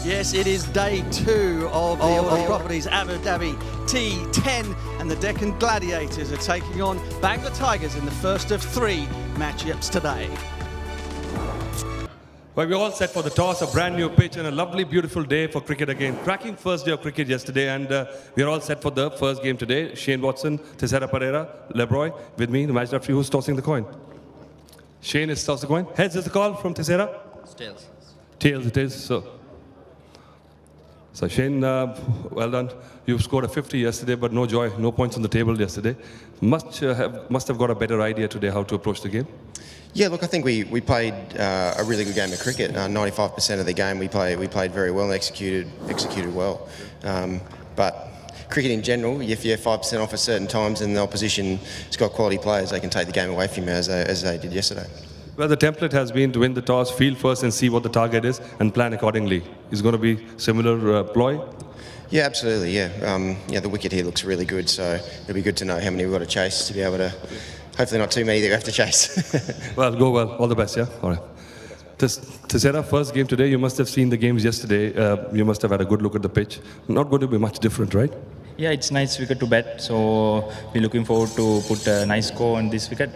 Yes, it is day 2 of the Properties Abu Dhabi T10, and the Decean Gladiators are taking on Bangla Tigers in the first of 3 matchups today. Well, we're all set for the toss, a brand new pitch and a lovely, beautiful day for cricket again. Cracking first day of cricket yesterday, and we're all set for the first game today. Shane Watson, Teixeira Pereira, Lebroy, with me, the match referee. Who's tossing the coin? Shane is tossing the coin. Heads is the call from Teixeira? Tails. Tails it is. So Shane, well done. You scored a 50 yesterday, but no joy, no points on the table yesterday. Must have got a better idea today how to approach the game. Yeah, look, I think we played a really good game of cricket. 95% of the game we played very well and executed well. But cricket in general, if you're 5% off at certain times and the opposition has got quality players, they can take the game away from you as they did yesterday. Well, the template has been to win the toss, field first and see what the target is and plan accordingly. Is going to be similar ploy? Yeah, absolutely, yeah. The wicket here looks really good, so it'll be good to know how many we've got to chase to be able to, hopefully not too many that we have to chase. Well, go well. All the best, yeah? All right. Teixeira, first game today, you must have seen the games yesterday. You must have had a good look at the pitch. Not going to be much different, right? Yeah, it's nice wicket to bat, so we're looking forward to put a nice score on this wicket.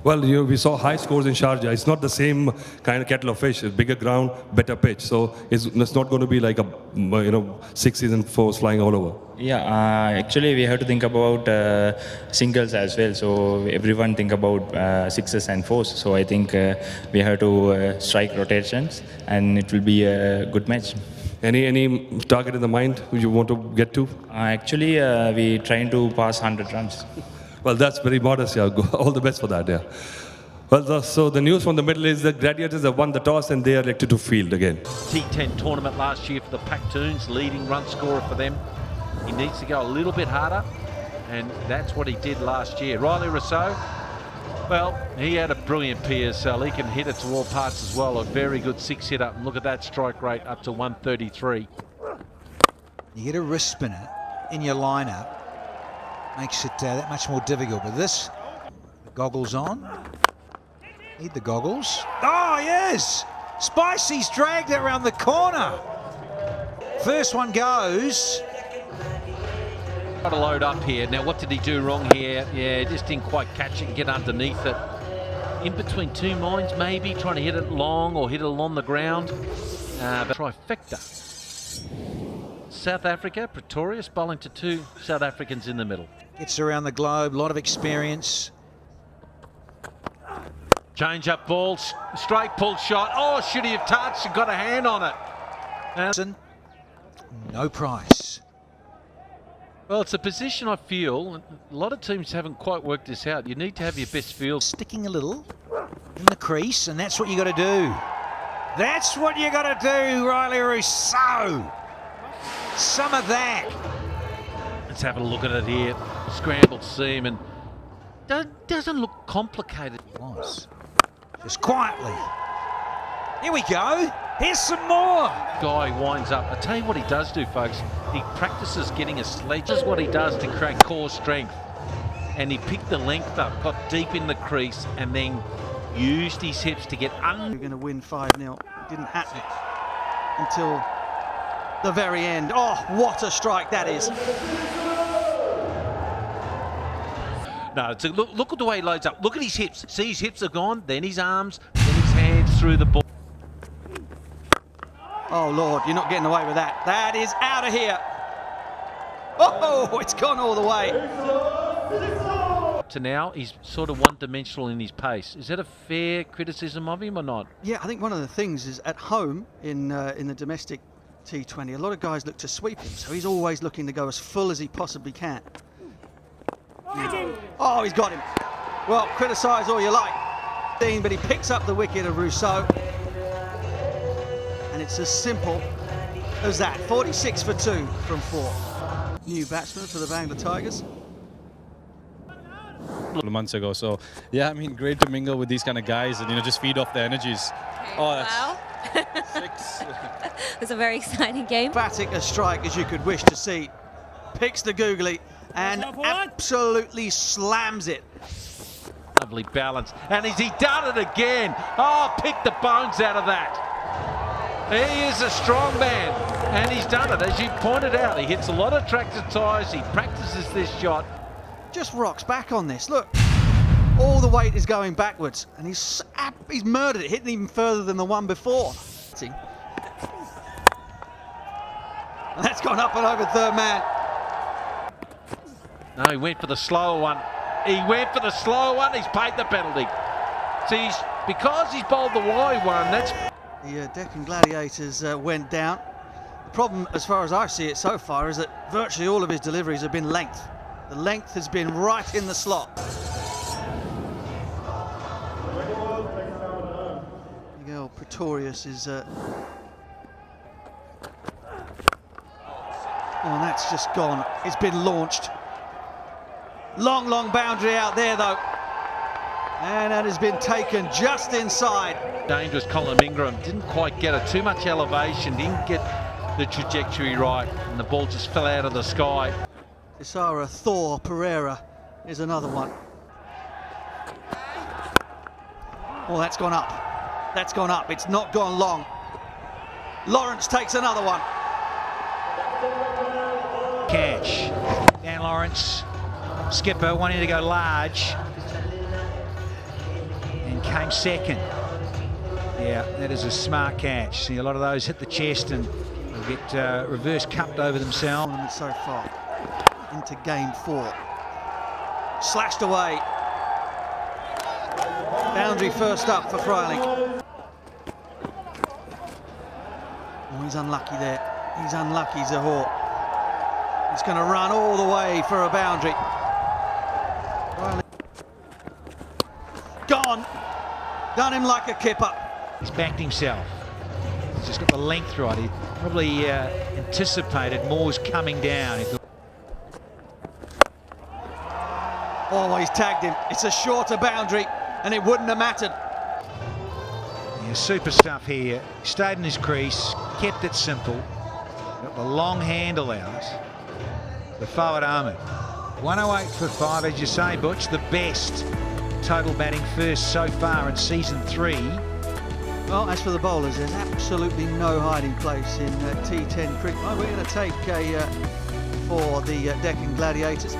Well, we saw high scores in Sharjah. It's not the same kind of kettle of fish. It's bigger ground, better pitch. So it's not going to be like a 6 and 4 flying all over. Yeah, actually we have to think about singles as well. So everyone think about 6s and 4s. So I think we have to strike rotations, and it will be a good match. Any target in the mind you want to get to? Actually, we trying to pass 100 runs. Well, that's very modest, yeah. All the best for that, yeah. Well, so the news from the middle is that Gladiators have won the toss and they are elected to field again. T10 tournament last year for the Paktuns, leading run scorer for them. He needs to go a little bit harder, and that's what he did last year. Riley Rousseau, well, he had a brilliant PSL. He can hit it to all parts as well. A very good 6-hitter. And look at that strike rate, up to 133. You get a wrist spinner in your lineup, makes it that much more difficult. But this, the goggles on. Need the goggles. Oh, yes! Spicy's dragged it around the corner. First one goes. Got to load up here. Now, what did he do wrong here? Yeah, just didn't quite catch it and get underneath it. In between two minds, maybe, trying to hit it long or hit it along the ground. But trifecta. South Africa, Pretorius, bowling to 2 South Africans in the middle. Gets around the globe, a lot of experience. Change up ball, straight pull shot. Oh, should he have touched and got a hand on it? And no price. Well, it's a position I feel a lot of teams haven't quite worked this out. You need to have your best field. Sticking a little in the crease, and that's what you got to do. That's what you got to do, Riley Rousseau. Some of that. Let's have a look at it here. Scrambled seam, and doesn't look complicated. It was. Just quietly. Here we go. Here's some more. Guy winds up. I tell you what he does do, folks. He practices getting a sledge. This is what he does to create core strength. And he picked the length up, got deep in the crease, and then used his hips to get under. We're going to win 5-0. It didn't happen until the very end. Oh, what a strike that is. No, it's look at the way he loads up. Look at his hips. See, his hips are gone, then his arms, then his hands through the ball. Oh, Lord, you're not getting away with that. That is out of here. Oh, it's gone all the way. To now, he's sort of one-dimensional in his pace. Is that a fair criticism of him or not? Yeah, I think one of the things is at home in the domestic T20, a lot of guys look to sweep him, so he's always looking to go as full as he possibly can. Oh, he's got him. Well, criticise all you like, Dean, but he picks up the wicket of Rousseau. And it's as simple as that. 46 for 2 from 4. New batsman for the Bangla Tigers. A couple of months ago, so yeah, I mean, great to mingle with these kind of guys and just feed off their energies. Oh, that's 6. It was a very exciting game. Emphatic a strike as you could wish to see. Picks the googly and absolutely slams it. Lovely balance. And has he done it again? Oh, pick the bones out of that. He is a strong man, and he's done it, as you pointed out. He hits a lot of tractor tyres, he practices this shot. Just rocks back on this, look. All the weight is going backwards, and he's murdered it, hitting even further than the one before. And that's gone up and over third man. No, he went for the slower one. He went for the slower one, he's paid the penalty. See, because he's bowled the wide one, that's... The Decean Gladiators went down. The problem, as far as I see it so far, is that virtually all of his deliveries have been length. The length has been right in the slot. Miguel Pretorius is... Oh, and that's just gone. It's been launched. Long, long boundary out there, though. And that has been taken just inside. Dangerous Colin Ingram, didn't quite get it. Too much elevation, didn't get the trajectory right, and the ball just fell out of the sky. Isara Thor Pereira is another one. Oh, that's gone up. That's gone up. It's not gone long. Lawrence takes another one. Catch. Dan Lawrence, skipper, wanting to go large. And came second. Yeah, that is a smart catch. See, a lot of those hit the chest and will get reverse cupped over themselves. So far into game 4. Slashed away. Boundary first up for Freilich. Oh, he's unlucky there. He's unlucky, Zahor. He's going to run all the way for a boundary. Freilich. Gone. Done him like a kipper. He's backed himself. He's just got the length right. He probably anticipated Moore's coming down. Oh, he's tagged him. It's a shorter boundary, and it wouldn't have mattered. Yeah, super stuff here. Stayed in his crease, kept it simple. Got the long handle out. The forward Ahmed. 108 for 5, as you say, Butch. The best total batting first so far in season 3. Well, as for the bowlers, there's absolutely no hiding place in T10 cricket. Oh, we're going to take for the Decean Gladiators.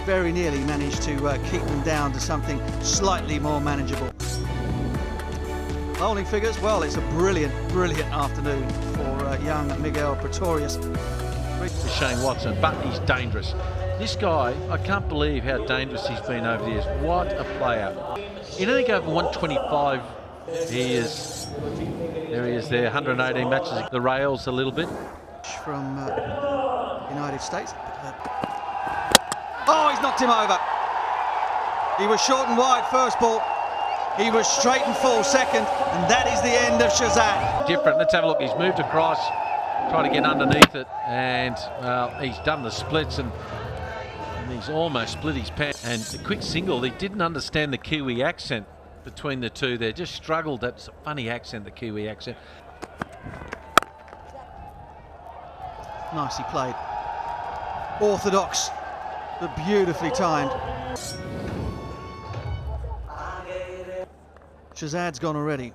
Very nearly managed to keep them down to something slightly more manageable. Bowling figures, well, it's a brilliant, brilliant afternoon for young Miguel Pretorius. For Shane Watson, but he's dangerous. This guy, I can't believe how dangerous he's been over the years. What a player. In anything over 125, he is. There he is there, 118 matches. The rails a little bit. From United States. Oh, he's knocked him over. He was short and wide first ball. He was straight and full second, and that is the end of Shazad. Different. Let's have a look. He's moved across, trying to get underneath it, and well, he's done the splits, and he's almost split his pants. And the quick single, he didn't understand the Kiwi accent between the two there. Just struggled. That's a funny accent, the Kiwi accent. Nicely played. Orthodox, but beautifully timed. Shazad's gone already.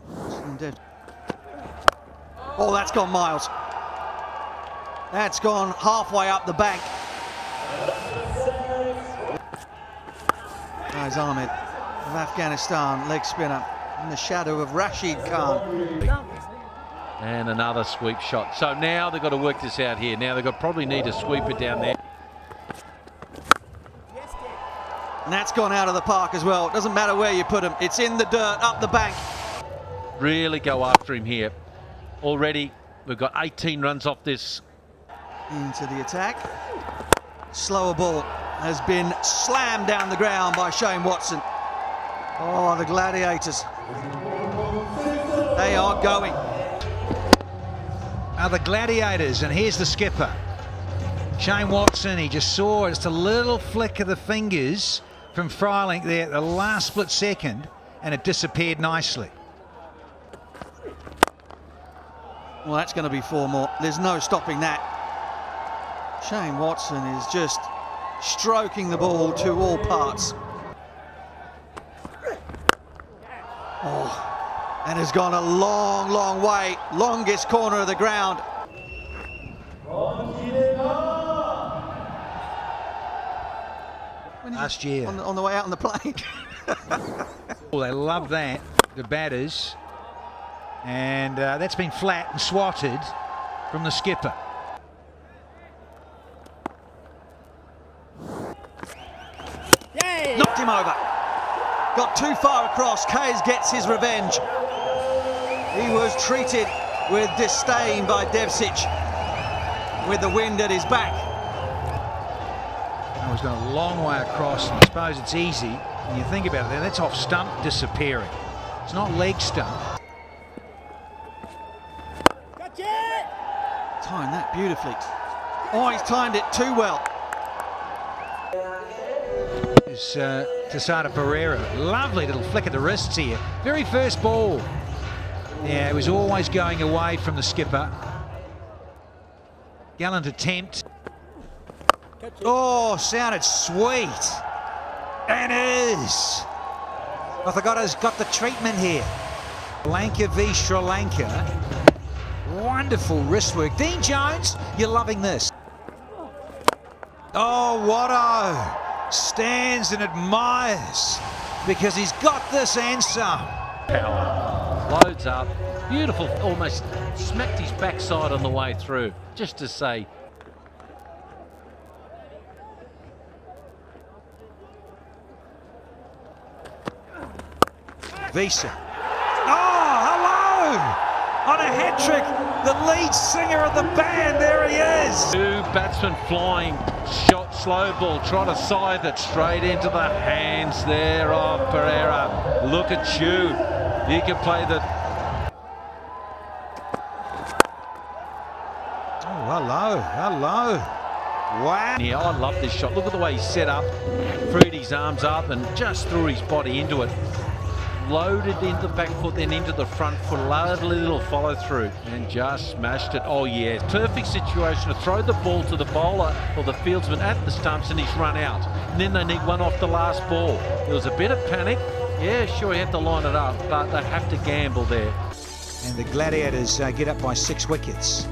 Oh, that's gone miles. That's gone halfway up the bank. There's Ahmed of Afghanistan, leg spinner, in the shadow of Rashid Khan. And another sweep shot. So now they've got to work this out here. Now they've got probably need to sweep it down there. And that's gone out of the park as well. It doesn't matter where you put him. It's in the dirt, up the bank. Really go after him here. Already, we've got 18 runs off this. Into the attack. Slower ball has been slammed down the ground by Shane Watson. Oh, the Gladiators. They are going. Are the Gladiators, and here's the skipper. Shane Watson, he just saw just a little flick of the fingers from Freilich there at the last split second, and it disappeared nicely. Well, that's going to be 4 more. There's no stopping that. Shane Watson is just stroking the ball to all parts. Oh, and has gone a long, long way. Longest corner of the ground. Last year. On the way out on the plane. Well, they love that, the batters. And that's been flat and swatted from the skipper. Yay! Knocked him over. Got too far across. Kays gets his revenge. He was treated with disdain by Decean with the wind at his back. He's gone a long way across. I suppose it's easy when you think about it. That's off stump disappearing. It's not leg stump. Timed that beautifully. Oh, he's timed it too well. It's Tessada Pereira. Lovely little flick of the wrists here. Very first ball. Yeah, it was always going away from the skipper. Gallant attempt. Oh, sounded sweet. And is. I forgot he's got the treatment here. Lanka v Sri Lanka. Wonderful wrist work. Dean Jones, you're loving this. Oh, Watto stands and admires because he's got this and some. Power. Loads up. Beautiful. Almost smacked his backside on the way through. Just to say. Visa. Oh, hello! On a hat trick, the lead singer of the band, there he is. Two batsmen flying, shot slow ball, try to scythe it straight into the hands there of Pereira. Look at you. You can play the... Oh, hello, hello. Wow. Yeah, I love this shot. Look at the way he set up, freed his arms up and just threw his body into it. Loaded into the back foot, then into the front foot. Lovely little follow through and just smashed it. Oh yeah, perfect situation to throw the ball to the bowler or the fieldsman at the stumps and he's run out. And then they need one off the last ball. There was a bit of panic. Yeah, sure, he had to line it up, but they have to gamble there. And the Gladiators get up by 6 wickets.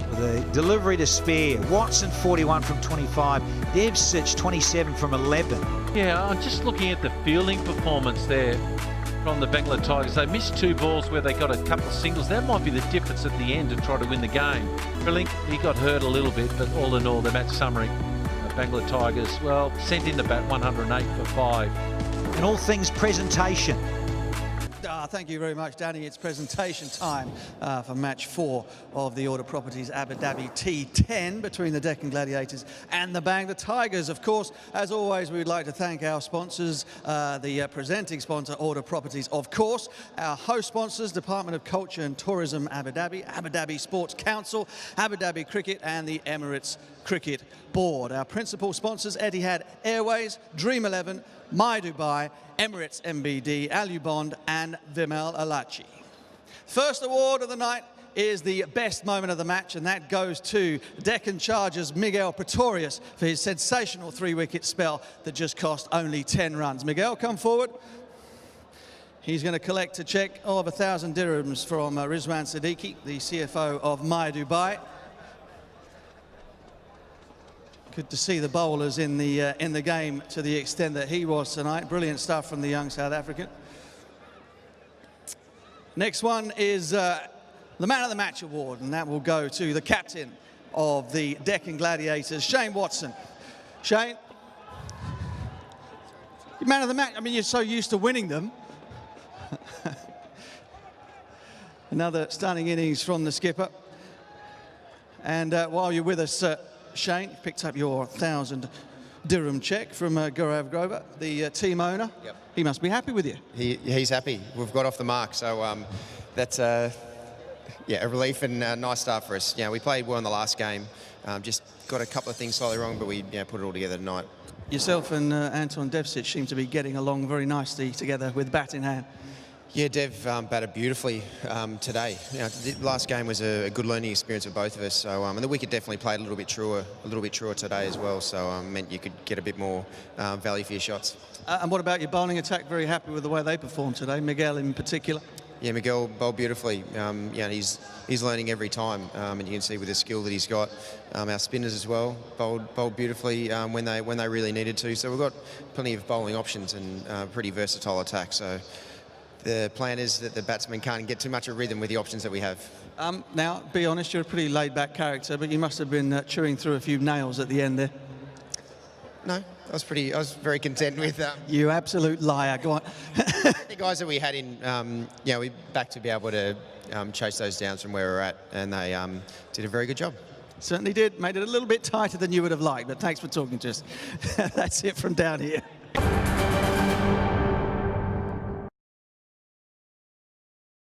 With a delivery to spare. Watson 41 from 25. Decean 27 from 11. Yeah, I'm just looking at the fielding performance there from the Bangla Tigers. They missed 2 balls where they got a couple of singles. That might be the difference at the end to try to win the game. Brilliant. He got hurt a little bit, but all in all, the match summary, the Bangla Tigers, well, sent in the bat 108 for 5. And all things presentation. Thank you very much, Danny. It's presentation time for match 4 of the Order Properties Abu Dhabi T10 between the Deccan Gladiators and the Bangla Tigers. Of course, as always, we would like to thank our sponsors, the presenting sponsor, Order Properties, of course, our host sponsors, Department of Culture and Tourism Abu Dhabi Sports Council, Abu Dhabi Cricket and the Emirates Cricket Board. Our principal sponsors, Etihad Airways, Dream 11, My Dubai, Emirates MBD, Alu Bond and Vimal Alachi. First award of the night is the best moment of the match, and that goes to Deccan Chargers' Miguel Pretorius for his sensational 3-wicket spell that just cost only 10 runs. Miguel, come forward. He's going to collect a cheque of 1,000 dirhams from Rizwan Siddiqui, the CFO of My Dubai. Good to see the bowlers in the game to the extent that he was tonight. Brilliant stuff from the young South African. Next one is the Man of the Match award, and that will go to the captain of the Deccan Gladiators, Shane Watson. Shane, you're Man of the Match. I mean, you're so used to winning them. Another stunning innings from the skipper. And while you're with us, Shane, you picked up your 1,000 dirham cheque from Gaurav Grover, the team owner. Yep. He must be happy with you. He's happy. We've got off the mark, so that's yeah, a relief and a nice start for us. We played well in the last game. Just got a couple of things slightly wrong, but we put it all together tonight. Yourself and Anton Decean seem to be getting along very nicely together with bat in hand. Yeah, Dev batted beautifully today. The last game was a good learning experience for both of us. So, and the wicket definitely played a little bit truer today as well. So, meant you could get a bit more value for your shots. And what about your bowling attack? Very happy with the way they performed today, Miguel in particular. yeah, Miguel bowled beautifully. Yeah, he's learning every time, and you can see with the skill that he's got. Our spinners as well bowled beautifully when they really needed to. So we've got plenty of bowling options and pretty versatile attack. So the plan is that the batsmen can't get too much of rhythm with the options that we have. Now, be honest, you're a pretty laid-back character, but you must have been chewing through a few nails at the end there. No, I was very content with. You absolute liar. Go on. The guys that we had in, we back to be able to chase those downs from where we're at, and they did a very good job. Certainly did. Made it a little bit tighter than you would have liked, but thanks for talking to us. That's it from down here.